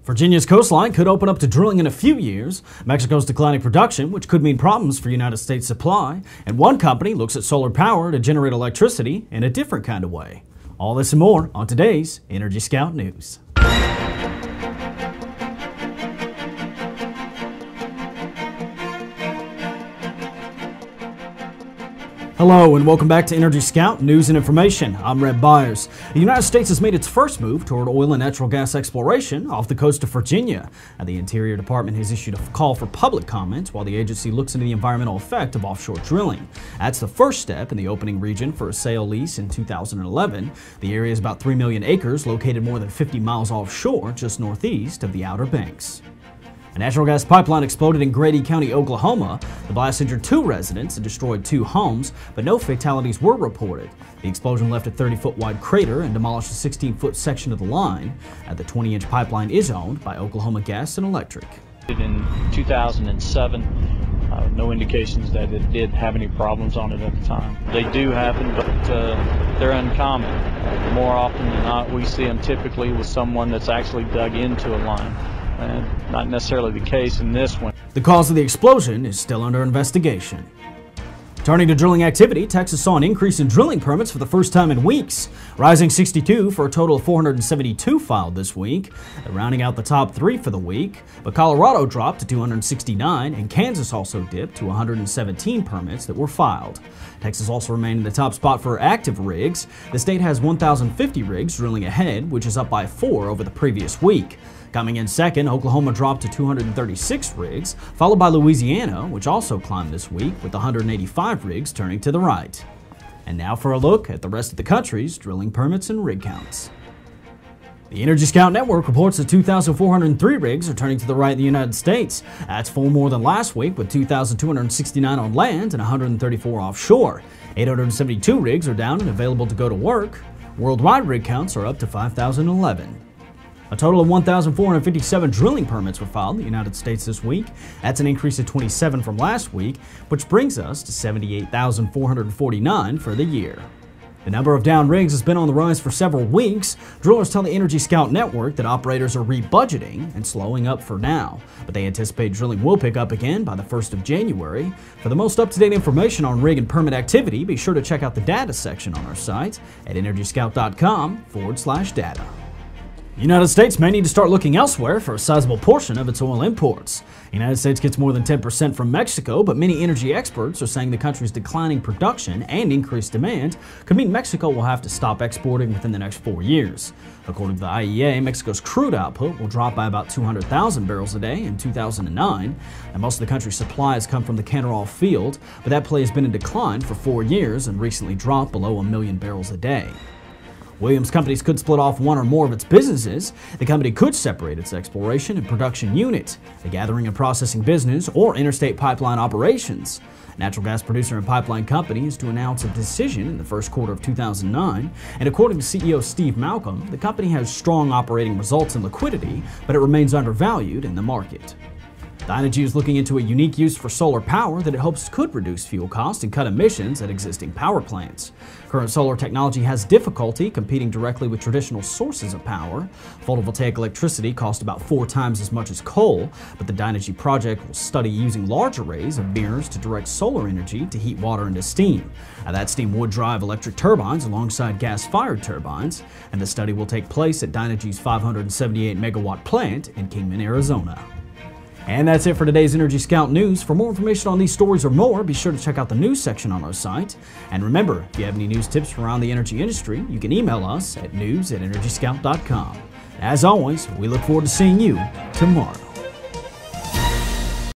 Virginia's coastline could open up to drilling in a few years. Mexico's declining production, which could mean problems for United States supply. And one company looks at solar power to generate electricity in a different kind of way. All this and more on today's Energy Scout News. Hello and welcome back to Energy Scout News and Information. I'm Red Byers. The United States has made its first move toward oil and natural gas exploration off the coast of Virginia. And the Interior Department has issued a call for public comment while the agency looks into the environmental effect of offshore drilling. That's the first step in the opening region for a sale lease in 2011. The area is about 3 million acres, located more than 50 miles offshore, just northeast of the Outer Banks. A natural gas pipeline exploded in Grady County, Oklahoma. The blast injured 2 residents and destroyed 2 homes, but no fatalities were reported. The explosion left a 30-foot wide crater and demolished a 16-foot section of the line. The 20-inch pipeline is owned by Oklahoma Gas and Electric. In 2007, no indications that it did have any problems on it at the time. They do happen, but they're uncommon. More often than not, we see them typically with someone that's actually dug into a line. Not necessarily the case in this one. The cause of the explosion is still under investigation. Turning to drilling activity, Texas saw an increase in drilling permits for the first time in weeks, rising 62 for a total of 472 filed this week, rounding out the top 3 for the week. But Colorado dropped to 269 and Kansas also dipped to 117 permits that were filed. Texas also remained in the top spot for active rigs. The state has 1,050 rigs drilling ahead, which is up by 4 over the previous week. Coming in second, Oklahoma dropped to 236 rigs, followed by Louisiana, which also climbed this week with 185 rigs turning to the right. And now for a look at the rest of the country's drilling permits and rig counts. The Energy Scout Network reports that 2,403 rigs are turning to the right in the United States. That's 4 more than last week, with 2,269 on land and 134 offshore. 872 rigs are down and available to go to work. Worldwide rig counts are up to 5,011. A total of 1,457 drilling permits were filed in the United States this week. That's an increase of 27 from last week, which brings us to 78,449 for the year. The number of down rigs has been on the rise for several weeks. Drillers tell the Energy Scout Network that operators are rebudgeting and slowing up for now, but they anticipate drilling will pick up again by the 1st of January. For the most up-to-date information on rig and permit activity, be sure to check out the data section on our site at energyscout.com/data. The United States may need to start looking elsewhere for a sizable portion of its oil imports. The United States gets more than 10% from Mexico, but many energy experts are saying the country's declining production and increased demand could mean Mexico will have to stop exporting within the next 4 years. According to the IEA, Mexico's crude output will drop by about 200,000 barrels a day in 2009, and most of the country's supplies come from the Canarral field, but that play has been in decline for 4 years and recently dropped below 1 million barrels a day. Williams Companies could split off one or more of its businesses. The company could separate its exploration and production unit, the gathering and processing business, or interstate pipeline operations. Natural gas producer and pipeline company is to announce a decision in the first quarter of 2009, and according to CEO Steve Malcolm, the company has strong operating results and liquidity, but it remains undervalued in the market. Dynegy is looking into a unique use for solar power that it hopes could reduce fuel costs and cut emissions at existing power plants. Current solar technology has difficulty competing directly with traditional sources of power. Photovoltaic electricity costs about 4 times as much as coal, but the Dynegy project will study using large arrays of mirrors to direct solar energy to heat water into steam. Now, that steam would drive electric turbines alongside gas-fired turbines, and the study will take place at Dynegy's 578-megawatt plant in Kingman, Arizona. And that's it for today's Energy Scout News. For more information on these stories or more, be sure to check out the news section on our site. And remember, if you have any news tips from around the energy industry, you can email us at news@energyscout.com. As always, we look forward to seeing you tomorrow.